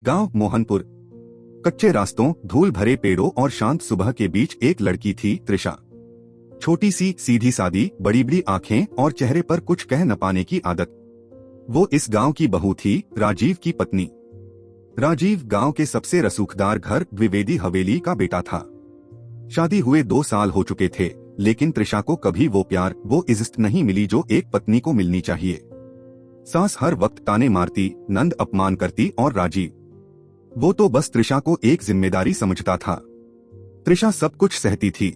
गांव मोहनपुर। कच्चे रास्तों, धूल भरे पेड़ों और शांत सुबह के बीच एक लड़की थी, त्रिशा। छोटी सी, सीधी सादी, बड़ी बड़ी आंखें और चेहरे पर कुछ कह न पाने की आदत। वो इस गांव की बहू थी, राजीव की पत्नी। राजीव गांव के सबसे रसूखदार घर द्विवेदी हवेली का बेटा था। शादी हुए 2 साल हो चुके थे, लेकिन त्रिशा को कभी वो प्यार, वो इज्जत नहीं मिली जो एक पत्नी को मिलनी चाहिए। सास हर वक्त ताने मारती, नंद अपमान करती और राजीव, वो तो बस त्रिशा को एक जिम्मेदारी समझता था। त्रिशा सब कुछ सहती थी।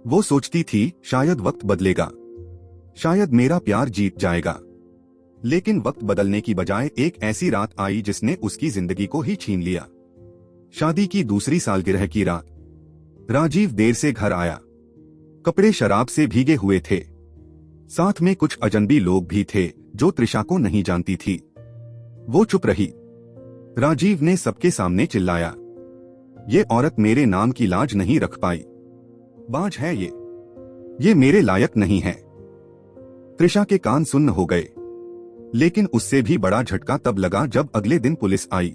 वो सोचती थी शायद वक्त बदलेगा, शायद मेरा प्यार जीत जाएगा। लेकिन वक्त बदलने की बजाय एक ऐसी रात आई जिसने उसकी जिंदगी को ही छीन लिया। शादी की दूसरी सालगिरह की रात। राजीव देर से घर आया। कपड़े शराब से भीगे हुए थे। साथ में कुछ अजनबी लोग भी थे जो त्रिशा को नहीं जानती थी। वो चुप रही। राजीव ने सबके सामने चिल्लाया, ये औरत मेरे नाम की लाज नहीं रख पाई। बांझ है ये मेरे लायक नहीं है। त्रिशा के कान सुन्न हो गए। लेकिन उससे भी बड़ा झटका तब लगा जब अगले दिन पुलिस आई।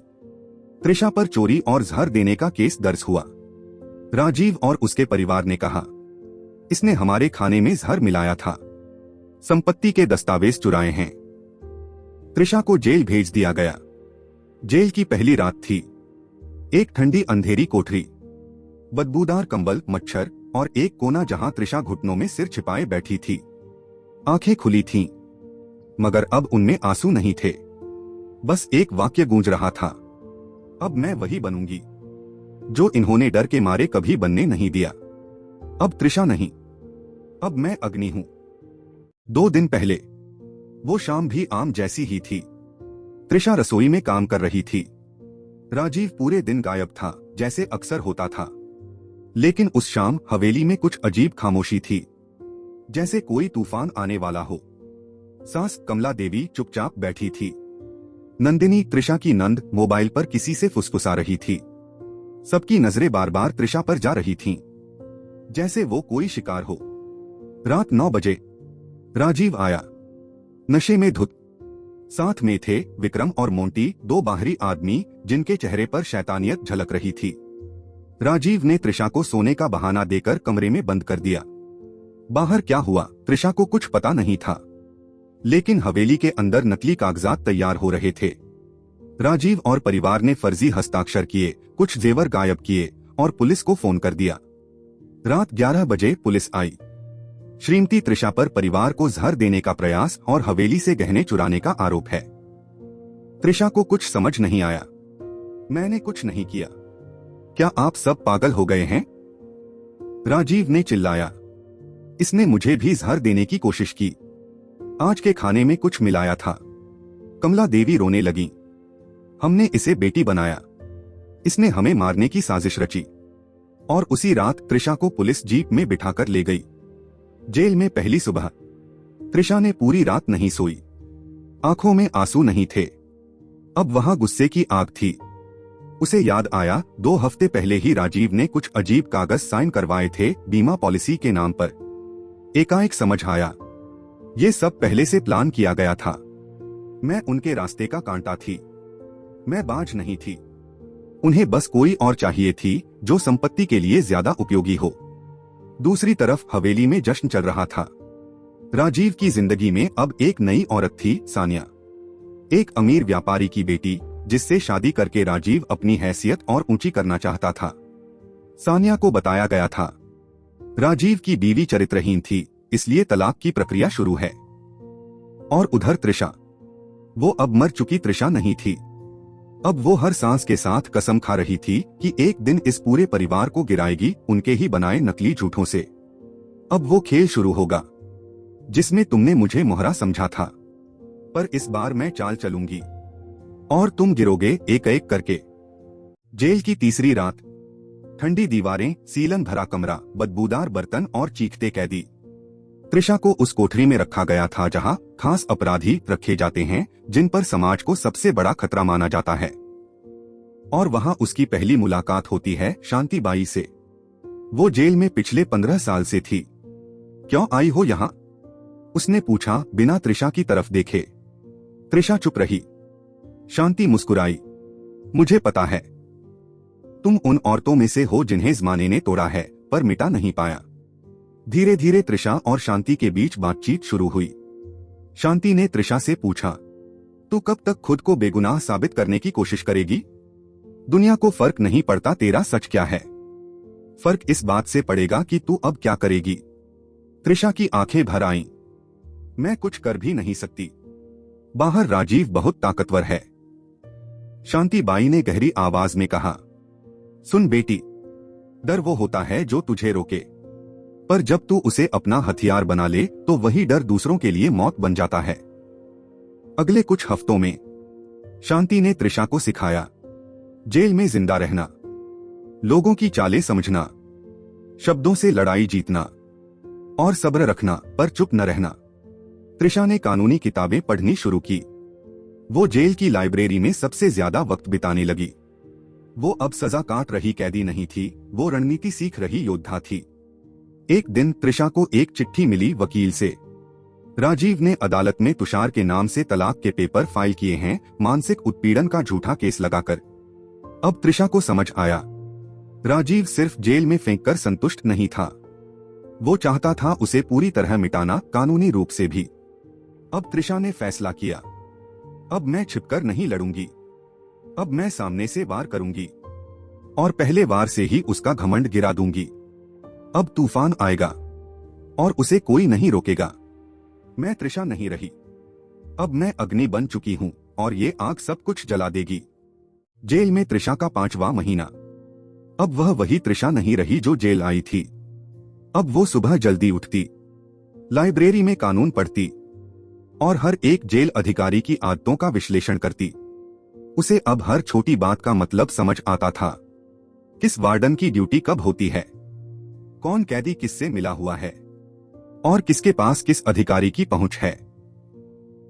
त्रिशा पर चोरी और जहर देने का केस दर्ज हुआ। राजीव और उसके परिवार ने कहा, इसने हमारे खाने में जहर मिलाया था, संपत्ति के दस्तावेज चुराए हैं। त्रिशा को जेल भेज दिया गया। जेल की पहली रात थी। एक ठंडी अंधेरी कोठरी, बदबूदार कंबल, मच्छर और एक कोना जहां त्रिशा घुटनों में सिर छिपाए बैठी थी। आंखें खुली थीं, मगर अब उनमें आंसू नहीं थे। बस एक वाक्य गूंज रहा था, अब मैं वही बनूंगी जो इन्होंने डर के मारे कभी बनने नहीं दिया। अब त्रिशा नहीं, अब मैं अग्नि हूं। 2 दिन पहले वो शाम भी आम जैसी ही थी। त्रिशा रसोई में काम कर रही थी। राजीव पूरे दिन गायब था, जैसे अक्सर होता था। लेकिन उस शाम हवेली में कुछ अजीब खामोशी थी, जैसे कोई तूफान आने वाला हो। सास कमला देवी चुपचाप बैठी थी। नंदिनी, त्रिशा की नंद, मोबाइल पर किसी से फुसफुसा रही थी। सबकी नजरें बार बार त्रिशा पर जा रही थीं, जैसे वो कोई शिकार हो। रात 9 बजे राजीव आया, नशे में धुत। साथ में थे विक्रम और मोंटी, 2 बाहरी आदमी जिनके चेहरे पर शैतानियत झलक रही थी। राजीव ने त्रिशा को सोने का बहाना देकर कमरे में बंद कर दिया। बाहर क्या हुआ त्रिशा को कुछ पता नहीं था, लेकिन हवेली के अंदर नकली कागजात तैयार हो रहे थे। राजीव और परिवार ने फर्जी हस्ताक्षर किए, कुछ जेवर गायब किए और पुलिस को फोन कर दिया। रात 11 बजे पुलिस आई। श्रीमती त्रिशा पर परिवार को जहर देने का प्रयास और हवेली से गहने चुराने का आरोप है। त्रिशा को कुछ समझ नहीं आया। मैंने कुछ नहीं किया। क्या आप सब पागल हो गए हैं? राजीव ने चिल्लाया, इसने मुझे भी जहर देने की कोशिश की। आज के खाने में कुछ मिलाया था। कमला देवी रोने लगी, हमने इसे बेटी बनाया, इसने हमें मारने की साजिश रची। और उसी रात त्रिशा को पुलिस जीप में बिठाकर ले गई। जेल में पहली सुबह त्रिशा ने पूरी रात नहीं सोई। आंखों में आंसू नहीं थे, अब वहां गुस्से की आग थी। उसे याद आया 2 हफ्ते पहले ही राजीव ने कुछ अजीब कागज साइन करवाए थे बीमा पॉलिसी के नाम पर। एकाएक समझ आया, ये सब पहले से प्लान किया गया था। मैं उनके रास्ते का कांटा थी, मैं बाज नहीं थी। उन्हें बस कोई और चाहिए थी जो संपत्ति के लिए ज्यादा उपयोगी हो। दूसरी तरफ हवेली में जश्न चल रहा था। राजीव की जिंदगी में अब एक नई औरत थी, सानिया, एक अमीर व्यापारी की बेटी, जिससे शादी करके राजीव अपनी हैसियत और ऊंची करना चाहता था। सानिया को बताया गया था राजीव की बीवी चरित्रहीन थी, इसलिए तलाक की प्रक्रिया शुरू है। और उधर त्रिशा, वो अब मर चुकी त्रिशा नहीं थी। अब वो हर सांस के साथ कसम खा रही थी कि एक दिन इस पूरे परिवार को गिराएगी, उनके ही बनाए नकली झूठों से। अब वो खेल शुरू होगा जिसमें तुमने मुझे मोहरा समझा था, पर इस बार मैं चाल चलूंगी और तुम गिरोगे एक एक करके। जेल की तीसरी रात। ठंडी दीवारें, सीलन भरा कमरा, बदबूदार बर्तन और चीखते कैदी। त्रिशा को उस कोठरी में रखा गया था जहां खास अपराधी रखे जाते हैं, जिन पर समाज को सबसे बड़ा खतरा माना जाता है। और वहां उसकी पहली मुलाकात होती है शांति बाई से। वो जेल में पिछले 15 साल से थी। क्यों आई हो यहाँ? उसने पूछा बिना त्रिशा की तरफ देखे। त्रिशा चुप रही। शांति मुस्कुराई, मुझे पता है तुम उन औरतों में से हो जिन्हें ज़माने ने तोड़ा है पर मिटा नहीं पाया। धीरे धीरे त्रिशा और शांति के बीच बातचीत शुरू हुई। शांति ने त्रिशा से पूछा, तू कब तक खुद को बेगुनाह साबित करने की कोशिश करेगी? दुनिया को फर्क नहीं पड़ता तेरा सच क्या है, फर्क इस बात से पड़ेगा कि तू अब क्या करेगी। त्रिशा की आंखें भर आईं। मैं कुछ कर भी नहीं सकती, बाहर राजीव बहुत ताकतवर है। शांति बाई ने गहरी आवाज में कहा, सुन बेटी, डर वो होता है जो तुझे रोके, पर जब तू उसे अपना हथियार बना ले तो वही डर दूसरों के लिए मौत बन जाता है। अगले कुछ हफ्तों में शांति ने त्रिशा को सिखाया जेल में जिंदा रहना, लोगों की चालें समझना, शब्दों से लड़ाई जीतना और सब्र रखना पर चुप न रहना। त्रिशा ने कानूनी किताबें पढ़नी शुरू की। वो जेल की लाइब्रेरी में सबसे ज्यादा वक्त बिताने लगी। वो अब सजा काट रही कैदी नहीं थी, वो रणनीति सीख रही योद्धा थी। एक दिन त्रिशा को एक चिट्ठी मिली वकील से। राजीव ने अदालत में तुषार के नाम से तलाक के पेपर फाइल किए हैं, मानसिक उत्पीड़न का झूठा केस लगाकर। अब त्रिशा को समझ आया, राजीव सिर्फ जेल में फेंककर संतुष्ट नहीं था, वो चाहता था उसे पूरी तरह मिटाना, कानूनी रूप से भी। अब त्रिशा ने फैसला किया, अब मैं छिपकर नहीं लड़ूंगी, अब मैं सामने से वार करूंगी और पहले वार से ही उसका घमंड गिरा दूंगी। अब तूफान आएगा और उसे कोई नहीं रोकेगा। मैं त्रिशा नहीं रही, अब मैं अग्नि बन चुकी हूं और ये आग सब कुछ जला देगी। जेल में त्रिशा का 5वां महीना। अब वह वही त्रिशा नहीं रही जो जेल आई थी। अब वो सुबह जल्दी उठती, लाइब्रेरी में कानून पढ़ती और हर एक जेल अधिकारी की आदतों का विश्लेषण करती। उसे अब हर छोटी बात का मतलब समझ आता था। किस वार्डन की ड्यूटी कब होती है, कौन कैदी किससे मिला हुआ है और किसके पास किस अधिकारी की पहुंच है।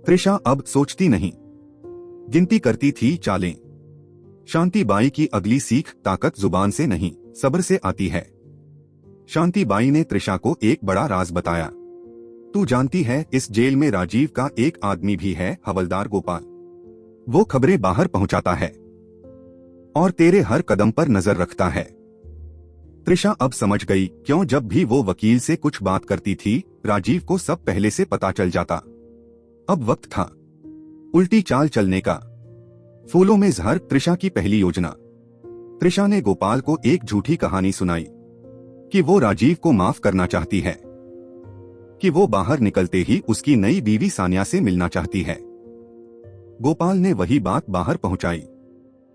त्रिशा अब सोचती नहीं, गिनती करती थी चालें। शांति बाई की अगली सीख ताकत जुबान से नहीं, सब्र से आती है। शांति बाई ने त्रिशा को एक बड़ा राज बताया। तू जानती है, इस जेल में राजीव का एक आदमी भी है, हवलदार गोपाल। वो खबरें बाहर पहुंचाता है और तेरे हर कदम पर नजर रखता है। त्रिशा अब समझ गई क्यों जब भी वो वकील से कुछ बात करती थी, राजीव को सब पहले से पता चल जाता। अब वक्त था उल्टी चाल चलने का। फूलों में जहर त्रिशा की पहली योजना। त्रिशा ने गोपाल को एक झूठी कहानी सुनाई कि वो राजीव को माफ करना चाहती है, कि वो बाहर निकलते ही उसकी नई बीवी सानिया से मिलना चाहती है। गोपाल ने वही बात बाहर पहुंचाई।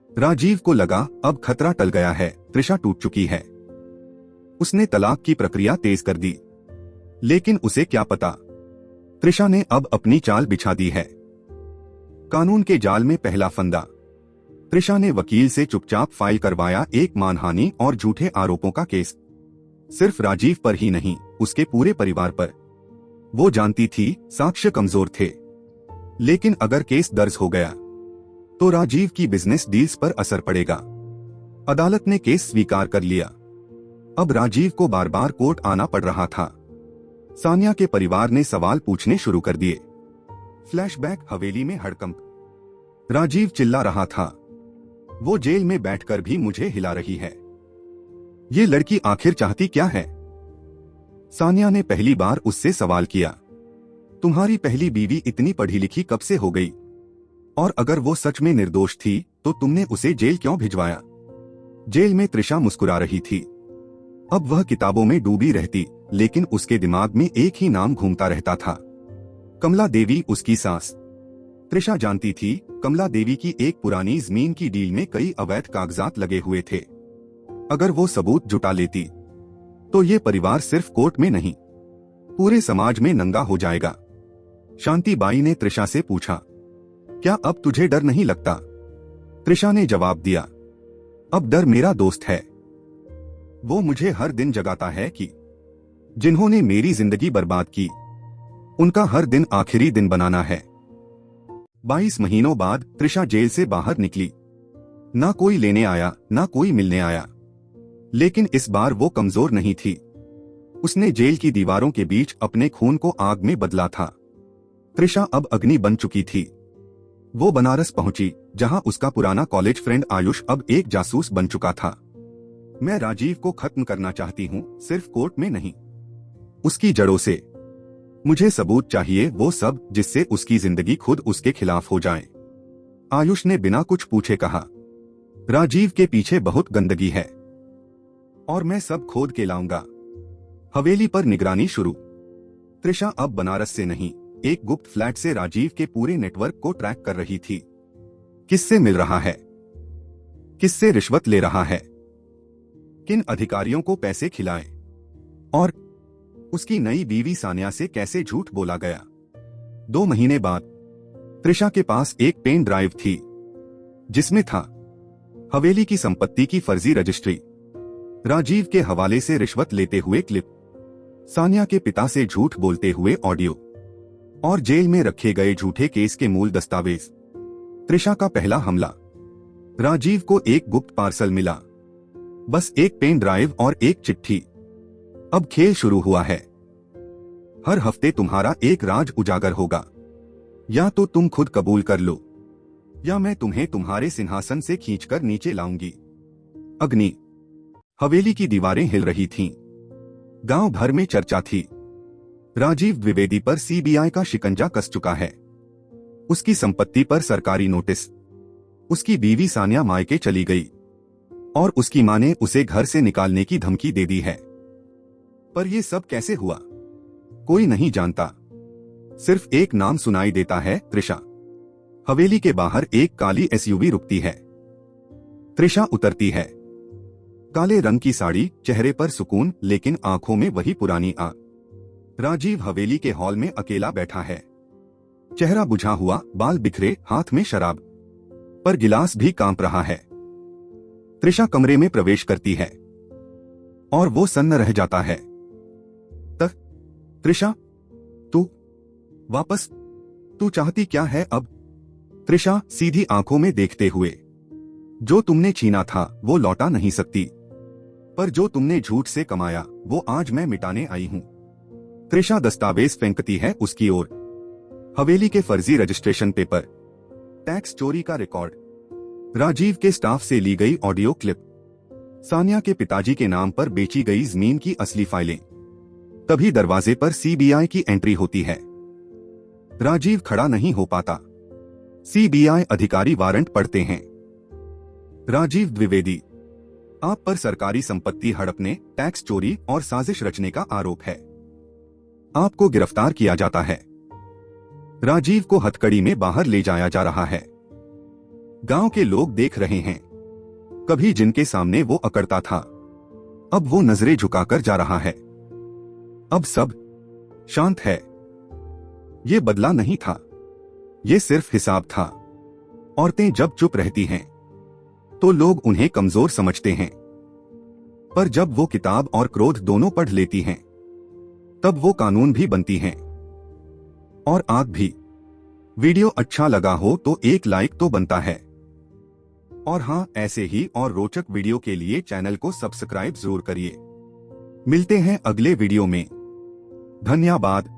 राजीव को लगा अब खतरा टल गया है, त्रिशा टूट चुकी है। उसने तलाक की प्रक्रिया तेज कर दी, लेकिन उसे क्या पता, त्रिशा ने अब अपनी चाल बिछा दी है। कानून के जाल में पहला फंदा। त्रिशा ने वकील से चुपचाप फाइल करवाया एक मानहानि और झूठे आरोपों का केस। सिर्फ राजीव पर ही नहीं, उसके पूरे परिवार पर। वो जानती थी साक्ष्य कमजोर थे, लेकिन अगर केस दर्ज हो गया तो राजीव की बिजनेस डील्स पर असर पड़ेगा। अदालत ने केस स्वीकार कर लिया। अब राजीव को बार बार कोर्ट आना पड़ रहा था। सानिया के परिवार ने सवाल पूछने शुरू कर दिए। फ्लैशबैक, हवेली में हड़कंप। राजीव चिल्ला रहा था, वो जेल में बैठकर भी मुझे हिला रही है। ये लड़की आखिर चाहती क्या है? सानिया ने पहली बार उससे सवाल किया, तुम्हारी पहली बीवी इतनी पढ़ी लिखी कब से हो गई? और अगर वो सच में निर्दोष थी तो तुमने उसे जेल क्यों भिजवाया? जेल में त्रिशा मुस्कुरा रही थी। अब वह किताबों में डूबी रहती, लेकिन उसके दिमाग में एक ही नाम घूमता रहता था, कमला देवी, उसकी सास। त्रिशा जानती थी कमला देवी की एक पुरानी जमीन की डील में कई अवैध कागजात लगे हुए थे। अगर वो सबूत जुटा लेती तो ये परिवार सिर्फ कोर्ट में नहीं, पूरे समाज में नंगा हो जाएगा। शांति बाई ने त्रिशा से पूछा, क्या अब तुझे डर नहीं लगता? त्रिशा ने जवाब दिया, अब डर मेरा दोस्त है। वो मुझे हर दिन जगाता है कि जिन्होंने मेरी जिंदगी बर्बाद की, उनका हर दिन आखिरी दिन बनाना है। 22 महीनों बाद त्रिशा जेल से बाहर निकली। ना कोई लेने आया, ना कोई मिलने आया, लेकिन इस बार वो कमजोर नहीं थी। उसने जेल की दीवारों के बीच अपने खून को आग में बदला था। त्रिशा अब अग्नि बन चुकी थी। वो बनारस पहुंची, जहां उसका पुराना कॉलेज फ्रेंड आयुष अब एक जासूस बन चुका था। मैं राजीव को खत्म करना चाहती हूँ, सिर्फ कोर्ट में नहीं, उसकी जड़ों से। मुझे सबूत चाहिए, वो सब जिससे उसकी जिंदगी खुद उसके खिलाफ हो जाए। आयुष ने बिना कुछ पूछे कहा, राजीव के पीछे बहुत गंदगी है और मैं सब खोद के लाऊंगा। हवेली पर निगरानी शुरू। त्रिशा अब बनारस से नहीं, एक गुप्त फ्लैट से राजीव के पूरे नेटवर्क को ट्रैक कर रही थी। किससे मिल रहा है, किससे रिश्वत ले रहा है, किन अधिकारियों को पैसे खिलाए, और उसकी नई बीवी सानिया से कैसे झूठ बोला गया। 2 महीने बाद त्रिशा के पास एक पेन ड्राइव थी, जिसमें था हवेली की संपत्ति की फर्जी रजिस्ट्री, राजीव के हवाले से रिश्वत लेते हुए क्लिप, सानिया के पिता से झूठ बोलते हुए ऑडियो और जेल में रखे गए झूठे केस के मूल दस्तावेज। त्रिशा का पहला हमला। राजीव को एक गुप्त पार्सल मिला, बस एक पेन ड्राइव और एक चिट्ठी। अब खेल शुरू हुआ है। हर हफ्ते तुम्हारा एक राज उजागर होगा। या तो तुम खुद कबूल कर लो, या मैं तुम्हें तुम्हारे सिंहासन से खींचकर नीचे लाऊंगी। अग्नि। हवेली की दीवारें हिल रही थीं। गांव भर में चर्चा थी। राजीव द्विवेदी पर सीबीआई का शिकंजा कस चुका है। उसकी संपत्ति पर सरकारी नोटिस। उसकी बीवी सानिया मायके चली गई और उसकी मां ने उसे घर से निकालने की धमकी दे दी है। पर यह सब कैसे हुआ, कोई नहीं जानता। सिर्फ एक नाम सुनाई देता है, त्रिशा। हवेली के बाहर एक काली एसयूवी रुकती है। त्रिशा उतरती है। काले रंग की साड़ी, चेहरे पर सुकून, लेकिन आंखों में वही पुरानी आग। राजीव हवेली के हॉल में अकेला बैठा है। चेहरा बुझा हुआ, बाल बिखरे, हाथ में शराब, पर गिलास भी कांप रहा है। त्रिशा कमरे में प्रवेश करती है और वो सन्न रह जाता है। त्रिशा, तू वापस, तू चाहती क्या है अब? त्रिशा सीधी आंखों में देखते हुए, जो तुमने छीना था वो लौटा नहीं सकती, पर जो तुमने झूठ से कमाया वो आज मैं मिटाने आई हूं। त्रिशा दस्तावेज फेंकती है उसकी ओर। हवेली के फर्जी रजिस्ट्रेशन पेपर, टैक्स चोरी का रिकॉर्ड, राजीव के स्टाफ से ली गई ऑडियो क्लिप, सानिया के पिताजी के नाम पर बेची गई जमीन की असली फाइलें। तभी दरवाजे पर सीबीआई की एंट्री होती है। राजीव खड़ा नहीं हो पाता। सीबीआई अधिकारी वारंट पढ़ते हैं। राजीव द्विवेदी, आप पर सरकारी संपत्ति हड़पने, टैक्स चोरी और साजिश रचने का आरोप है। आपको गिरफ्तार किया जाता है। राजीव को हथकड़ी में बाहर ले जाया जा रहा है। गांव के लोग देख रहे हैं। कभी जिनके सामने वो अकड़ता था, अब वो नजरें झुकाकर जा रहा है। अब सब शांत है। ये बदला नहीं था, ये सिर्फ हिसाब था। औरतें जब चुप रहती हैं तो लोग उन्हें कमजोर समझते हैं, पर जब वो किताब और क्रोध दोनों पढ़ लेती हैं तब वो कानून भी बनती हैं, और आग भी। वीडियो अच्छा लगा हो तो एक लाइक तो बनता है। और हाँ, ऐसे ही और रोचक वीडियो के लिए चैनल को सब्सक्राइब जरूर करिए। मिलते हैं अगले वीडियो में। धन्यवाद।